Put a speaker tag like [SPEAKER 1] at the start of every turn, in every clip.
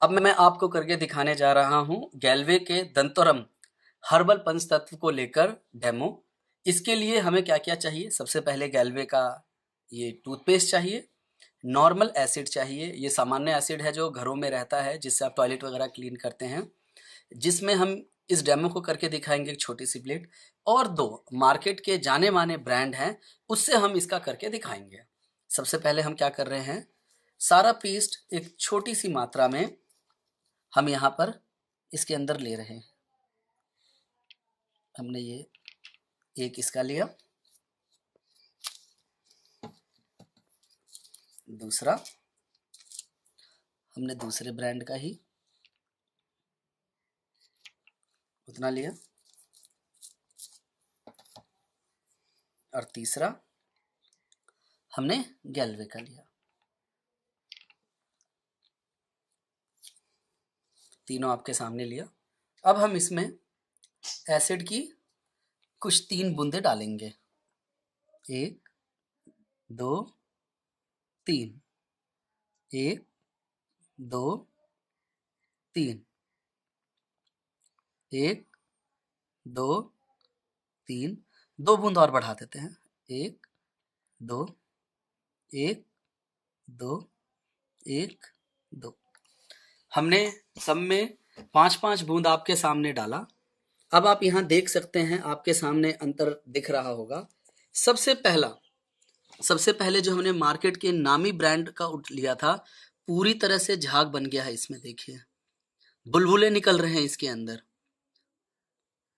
[SPEAKER 1] अब मैं आपको करके दिखाने जा रहा हूँ गैल्वे के दंतोरम हर्बल पंचतत्व को लेकर डेमो। इसके लिए हमें क्या-क्या चाहिए? सबसे पहले गैल्वे का ये टूथपेस्ट चाहिए, नॉर्मल एसिड चाहिए, ये सामान्य एसिड है जो घरों में रहता है जिससे आप टॉयलेट वगैरह क्लीन करते हैं, जिसमें हम इस डेमो को करके दिखाएँगे एक छोटी-सी प्लेट और 2 मार्केट के जाने-माने ब्रांड हैं, उससे हम इसका करके दिखाएँगे। सबसे पहले हम क्या कर रहे हैं, सारा पेस्ट एक छोटी-सी मात्रा में हम यहाँ पर इसके अंदर ले रहे हैं। हमने ये एक इसका लिया, दूसरा हमने दूसरे ब्रांड का ही उतना लिया और तीसरा हमने गैल्वे का लिया। तीनों आपके सामने लिया। अब हम इसमें एसिड की कुछ 3 बूंदें डालेंगे। 1, 2, 3। 1, 2, 3। 1, 2, 3। 2 बूंद और बढ़ा देते हैं। 1, 2, 1, 2, 1, 2। हमने सब में 5-5 बूंद आपके सामने डाला। अब आप यहाँ देख सकते हैं, आपके सामने अंतर दिख रहा होगा। सबसे पहले जो हमने मार्केट के नामी ब्रांड का लिया था, पूरी तरह से झाग बन गया है इसमें, देखिए बुलबुले निकल रहे हैं इसके अंदर।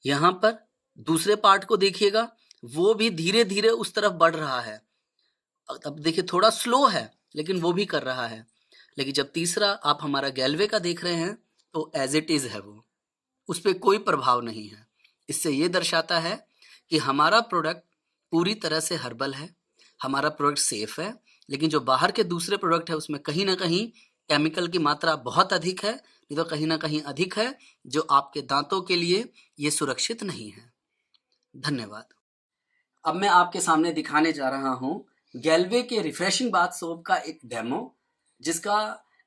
[SPEAKER 1] यहाँ पर दूसरे पार्ट को देखिएगा, वो भी धीरे धीरे उस तरफ बढ़ रहा है। अब देखिए थोड़ा स्लो है लेकिन वो भी कर रहा है। लेकिन जब तीसरा आप हमारा गैल्वे का देख रहे हैं तो एज इट इज है, वो उस पर कोई प्रभाव नहीं है। इससे ये दर्शाता है कि हमारा प्रोडक्ट पूरी तरह से हर्बल है, हमारा प्रोडक्ट सेफ है। लेकिन जो बाहर के दूसरे प्रोडक्ट है उसमें कहीं ना कहीं केमिकल की मात्रा बहुत अधिक है, नहीं तो कहीं ना कहीं अधिक है, जो आपके दांतों के लिए ये सुरक्षित नहीं है। धन्यवाद। अब मैं आपके सामने दिखाने जा रहा हूँ गैल्वे के रिफ्रेशिंग बाथ सोप का एक डेमो, जिसका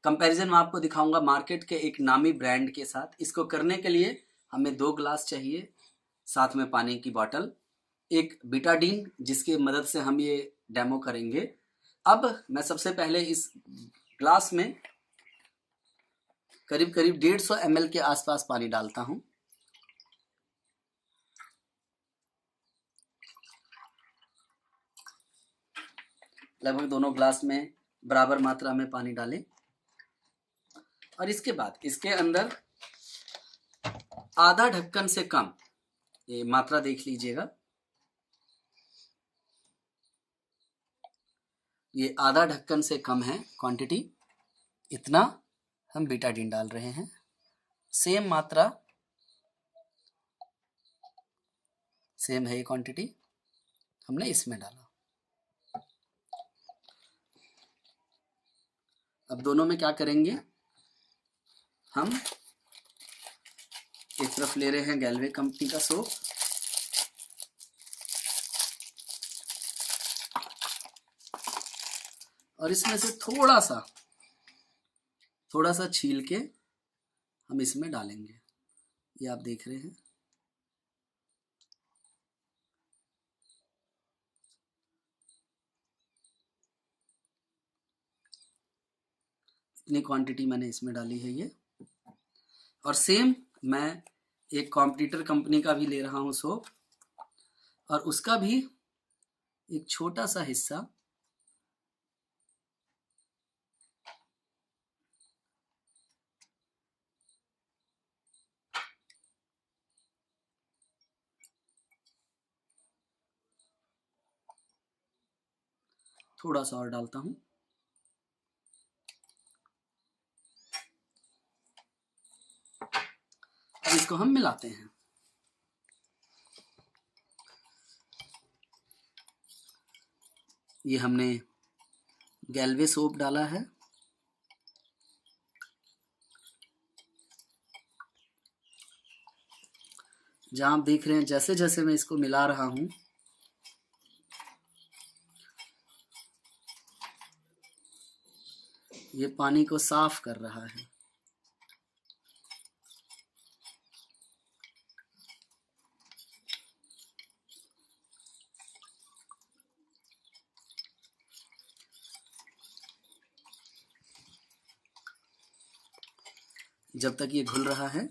[SPEAKER 1] कंपैरिजन मैं आपको दिखाऊंगा मार्केट के एक नामी ब्रांड के साथ। इसको करने के लिए हमें 2 ग्लास चाहिए, साथ में पानी की बोतल, एक बीटाडीन जिसकी मदद से हम ये डेमो करेंगे। अब मैं सबसे पहले इस ग्लास में करीब करीब 150 ml के आसपास पानी डालता हूँ। लगभग दोनों ग्लास में बराबर मात्रा में पानी डालें और इसके बाद इसके अंदर आधा ढक्कन से कम, ये मात्रा देख लीजिएगा, ये आधा ढक्कन से कम है क्वांटिटी, इतना हम बीटाडीन डाल रहे हैं। सेम मात्रा, सेम है ये क्वांटिटी, हमने इसमें डाला। अब दोनों में क्या करेंगे, हम एक तरफ ले रहे हैं गैल्वे कंपनी का सोप, और इसमें से थोड़ा सा छील के हम इसमें डालेंगे। ये आप देख रहे हैं। इतनी क्वांटिटी मैंने इसमें डाली है ये। और सेम मैं एक कॉम्पिटिटर कंपनी का भी ले रहा हूँ सोप, और उसका भी एक छोटा सा हिस्सा थोड़ा सा और डालता हूँ। अब इसको हम मिलाते हैं। ये हमने गैल्वे सोप डाला है, जहां आप देख रहे हैं जैसे जैसे मैं इसको मिला रहा हूं, ये पानी को साफ कर रहा है। जब तक ये घुल रहा है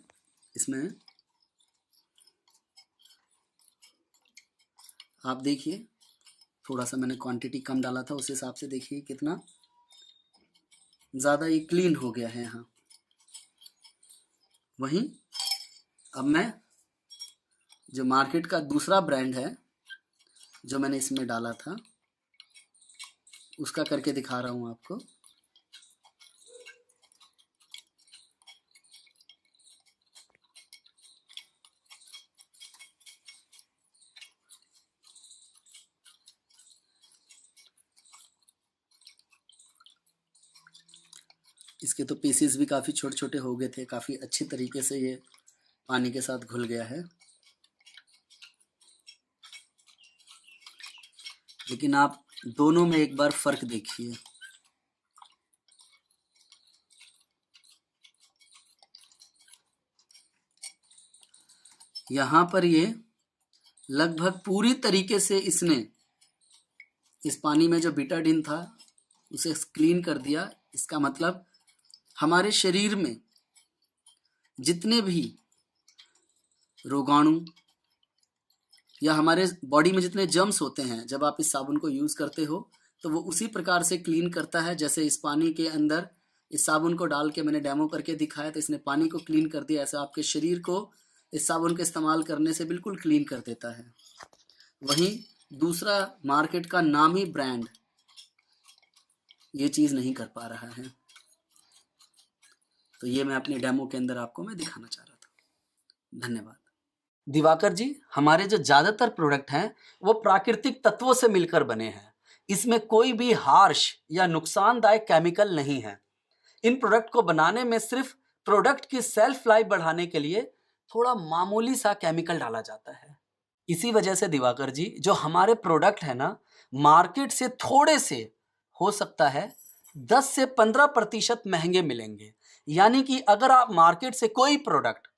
[SPEAKER 1] इसमें आप देखिए, थोड़ा सा मैंने क्वांटिटी कम डाला था, उस हिसाब से देखिए कितना ज़्यादा ये क्लीन हो गया है यहाँ। वहीं अब मैं जो मार्केट का दूसरा ब्रांड है जो मैंने इसमें डाला था उसका करके दिखा रहा हूँ आपको। इसके तो पीसेस भी काफ़ी छोटे छोटे हो गए थे, काफ़ी अच्छी तरीके से ये पानी के साथ घुल गया है। लेकिन आप दोनों में एक बार फ़र्क देखिए। यहाँ पर ये लगभग पूरी तरीके से इसने इस पानी में जो बीटाडीन था उसे क्लीन कर दिया। इसका मतलब हमारे शरीर में जितने भी रोगाणु या हमारे बॉडी में जितने जर्म्स होते हैं, जब आप इस साबुन को यूज़ करते हो तो वो उसी प्रकार से क्लीन करता है जैसे इस पानी के अंदर इस साबुन को डाल के मैंने डेमो करके दिखाया तो इसने पानी को क्लीन कर दिया। ऐसा आपके शरीर को इस साबुन का इस्तेमाल करने से बिल्कुल क्लीन कर देता है। वहीं दूसरा मार्केट का नामी ब्रांड ये चीज़ नहीं कर पा रहा है। तो ये मैं अपने डेमो के अंदर आपको मैं दिखाना चाह रहा था। धन्यवाद। दिवाकर जी, हमारे जो ज़्यादातर प्रोडक्ट हैं वो प्राकृतिक तत्वों से मिलकर बने हैं। इसमें कोई भी हार्श या नुकसानदायक केमिकल नहीं है। इन प्रोडक्ट को बनाने में सिर्फ प्रोडक्ट की सेल्फ लाइफ बढ़ाने के लिए थोड़ा मामूली सा केमिकल डाला जाता है। इसी वजह से दिवाकर जी, जो हमारे प्रोडक्ट है ना, मार्केट से थोड़े से हो सकता है 10 से 15% महंगे मिलेंगे। यानी कि अगर आप मार्केट से कोई प्रोडक्ट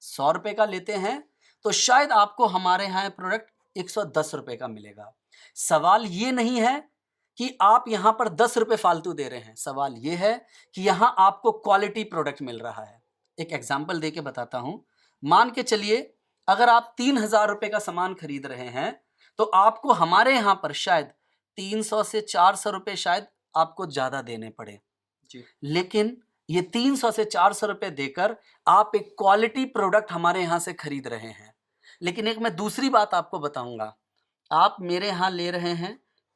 [SPEAKER 1] 100 रुपए का लेते हैं तो शायद आपको हमारे यहाँ प्रोडक्ट 110 रुपए का मिलेगा। सवाल ये नहीं है कि आप यहाँ पर 10 रुपए फालतू दे रहे हैं, सवाल ये है कि यहाँ आपको क्वालिटी प्रोडक्ट मिल रहा है। एक एग्जाम्पल दे के बताता हूँ। मान के चलिए अगर आप 3000 रुपए का सामान खरीद रहे हैं तो आपको हमारे यहाँ पर शायद 300 से 400 रुपए शायद आपको ज़्यादा देने पड़े जी। लेकिन ये 300 से 400 रुपए देकर आप एक क्वालिटी प्रोडक्ट हमारे यहाँ से खरीद रहे हैं। लेकिन एक मैं दूसरी बात आपको बताऊंगा, आप मेरे यहाँ ले रहे हैं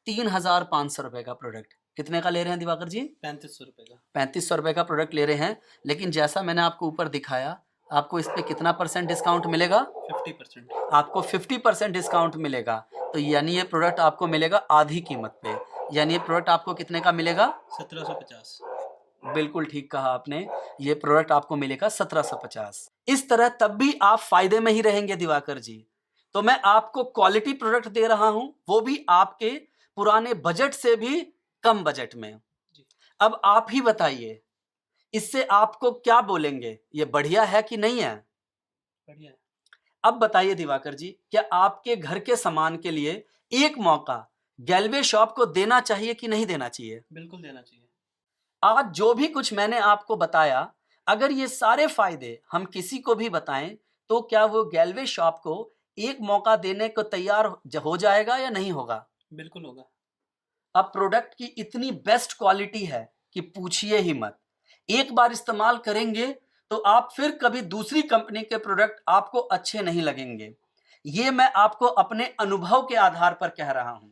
[SPEAKER 1] 3500 रुपए का प्रोडक्ट। कितने का ले रहे हैं दिवाकर जी?
[SPEAKER 2] 3500 रुपए का।
[SPEAKER 1] 3500 रुपए का प्रोडक्ट ले रहे हैं। लेकिन जैसा मैंने आपको ऊपर दिखाया, आपको इस पे कितना % डिस्काउंट मिलेगा?
[SPEAKER 2] 50%।
[SPEAKER 1] आपको 50% डिस्काउंट मिलेगा। तो यानी ये प्रोडक्ट आपको मिलेगा आधी कीमत पे। यानी ये प्रोडक्ट आपको कितने का मिलेगा?
[SPEAKER 2] 1750।
[SPEAKER 1] बिल्कुल ठीक कहा आपने, ये प्रोडक्ट आपको मिलेगा 1750। इस तरह तब भी आप फायदे में ही रहेंगे दिवाकर जी। तो मैं आपको क्वालिटी प्रोडक्ट दे रहा हूं, वो भी आपके पुराने बजट से भी कम बजट में। अब आप ही बताइए, इससे आपको क्या बोलेंगे, ये बढ़िया है कि नहीं है?
[SPEAKER 2] बढ़िया है।
[SPEAKER 1] अब बताइए दिवाकर जी, क्या आपके घर के सामान के लिए एक मौका गैल्वे शॉप को देना चाहिए कि नहीं देना चाहिए?
[SPEAKER 2] बिल्कुल देना चाहिए।
[SPEAKER 1] आज जो भी कुछ मैंने आपको बताया, अगर ये सारे फायदे हम किसी को भी बताएं तो क्या वो गैल्वे शॉप को एक मौका देने को तैयार हो जाएगा या नहीं होगा?
[SPEAKER 2] बिल्कुल होगा।
[SPEAKER 1] अब प्रोडक्ट की इतनी बेस्ट क्वालिटी है कि पूछिए ही मत। एक बार इस्तेमाल करेंगे तो आप फिर कभी दूसरी कंपनी के प्रोडक्ट आपको अच्छे नहीं लगेंगे। ये मैं आपको अपने अनुभव के आधार पर कह रहा हूं।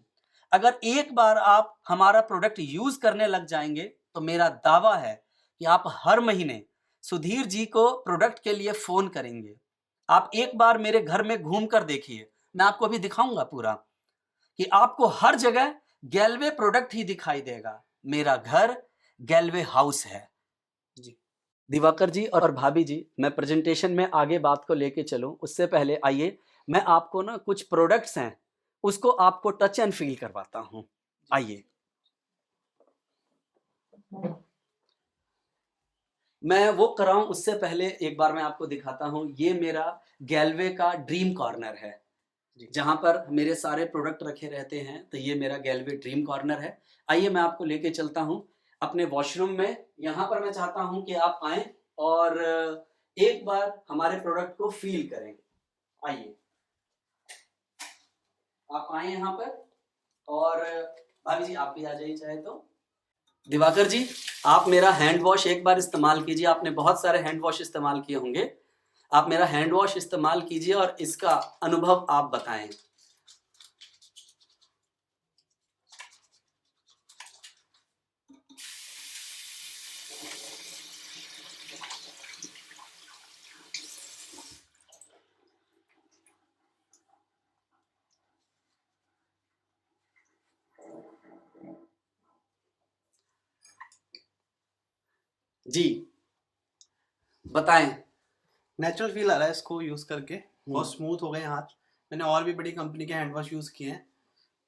[SPEAKER 1] अगर एक बार आप हमारा प्रोडक्ट यूज करने लग जाएंगे तो मेरा दावा है कि आप हर महीने सुधीर जी को प्रोडक्ट के लिए फोन करेंगे। आप एक बार मेरे घर में घूम कर देखिए, मैं आपको अभी दिखाऊंगा पूरा, कि आपको हर जगह गैल्वे प्रोडक्ट ही दिखाई देगा। मेरा घर गैल्वे हाउस है जी। दिवाकर जी और भाभी जी, मैं प्रेजेंटेशन में आगे बात को लेके चलूं उससे पहले आइए मैं आपको ना कुछ प्रोडक्ट्स हैं उसको आपको टच एंड फील करवाता हूं। आइए, मैं वो कराऊं उससे पहले एक बार मैं आपको दिखाता हूं। ये मेरा गैल्वे का ड्रीम कॉर्नर है जहां पर मेरे सारे प्रोडक्ट रखे रहते हैं। तो ये मेरा गैल्वे ड्रीम कॉर्नर है। आइए मैं आपको लेके चलता हूं अपने वॉशरूम में। यहां पर मैं चाहता हूं कि आप आए और एक बार हमारे प्रोडक्ट को फील करेंगे। आइए, आप आए यहाँ पर, और भाभी जी आप भी आ जाइए चाहे तो। दिवाकर जी, आप मेरा हैंड वॉश एक बार इस्तेमाल कीजिए। आपने बहुत सारे हैंड वॉश इस्तेमाल किए होंगे, आप मेरा हैंड वॉश इस्तेमाल कीजिए और इसका अनुभव आप बताएं। जी बताएं।
[SPEAKER 2] नेचुरल फील आ रहा है इसको यूज करके, बहुत स्मूथ हो गए हाथ। मैंने और भी बड़ी कंपनी के हैंड वॉश यूज किए हैं,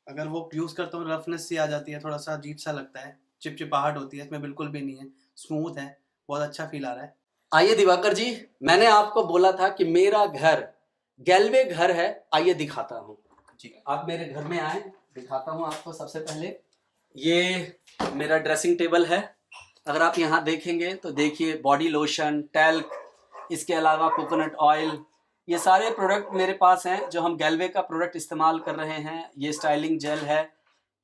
[SPEAKER 2] अगर वो यूज करता हूँ रफनेस सी आ जाती है, थोड़ा सा अजीब सा लगता है, चिपचिपाहट होती है। इसमें बिल्कुल भी नहीं है, स्मूथ है, बहुत अच्छा फील आ रहा है।
[SPEAKER 1] आइए दिवाकर जी, मैंने आपको बोला था कि मेरा घर गैल्वे घर है, आइए दिखाता हूँ।
[SPEAKER 2] जी,
[SPEAKER 1] आप मेरे घर में आए, दिखाता हूँ आपको। सबसे पहले ये मेरा ड्रेसिंग टेबल है। अगर आप यहाँ देखेंगे तो देखिए बॉडी लोशन, टैल्क, इसके अलावा कोकोनट ऑयल, ये सारे प्रोडक्ट मेरे पास हैं जो हम गैल्वे का प्रोडक्ट इस्तेमाल कर रहे हैं। ये स्टाइलिंग जेल है,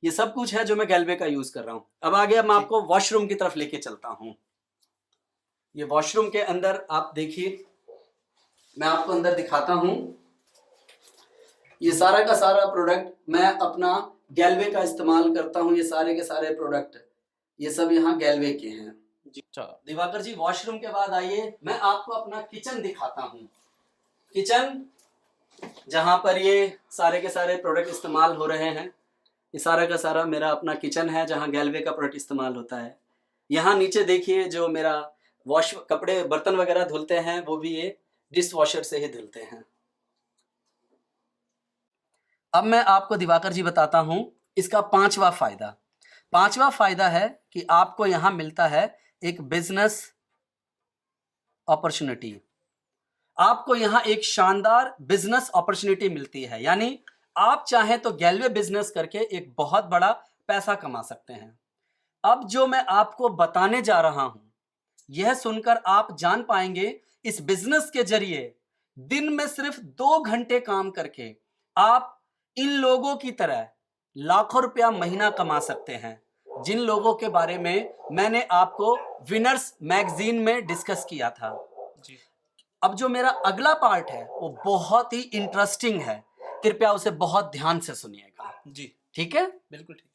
[SPEAKER 1] ये सब कुछ है जो मैं गैल्वे का यूज कर रहा हूँ। अब आगे मैं आपको वॉशरूम की तरफ लेके चलता हूँ। ये वॉशरूम के अंदर आप देखिए, मैं आपको अंदर दिखाता हूँ। ये सारा का सारा प्रोडक्ट मैं अपना गैल्वे का इस्तेमाल करता हूँ। ये सारे के सारे प्रोडक्ट ये सब यहाँ गैल्वे के हैं।
[SPEAKER 2] जी, अच्छा।
[SPEAKER 1] दिवाकर जी, वॉशरूम के बाद आइए मैं आपको अपना किचन दिखाता हूँ। किचन जहाँ पर ये सारे के सारे प्रोडक्ट इस्तेमाल हो रहे हैं, ये सारा का सारा मेरा अपना किचन है जहाँ गैल्वे का प्रोडक्ट इस्तेमाल होता है। यहाँ नीचे देखिए जो मेरा वॉश, कपड़े बर्तन वगैरह धुलते हैं वो भी ये डिश वॉशर से ही धुलते हैं। अब मैं आपको दिवाकर जी बताता हूँ इसका पांचवा फायदा। पांचवा फायदा है कि आपको यहाँ मिलता है एक बिजनेस अपॉर्चुनिटी। आपको यहाँ एक शानदार बिजनेस अपॉर्चुनिटी मिलती है, यानी आप चाहें तो गैल्वे बिजनेस करके एक बहुत बड़ा पैसा कमा सकते हैं। अब जो मैं आपको बताने जा रहा हूं, यह सुनकर आप जान पाएंगे इस बिजनेस के जरिए दिन में सिर्फ 2 घंटे काम करके आप इन लोगों की तरह लाखों रुपया महीना कमा सकते हैं, जिन लोगों के बारे में मैंने आपको विनर्स मैगजीन में डिस्कस किया था।
[SPEAKER 2] जी,
[SPEAKER 1] अब जो मेरा अगला पार्ट है वो बहुत ही इंटरेस्टिंग है, कृपया उसे बहुत ध्यान से सुनिएगा।
[SPEAKER 2] जी,
[SPEAKER 1] ठीक है?
[SPEAKER 2] बिल्कुल ठीक।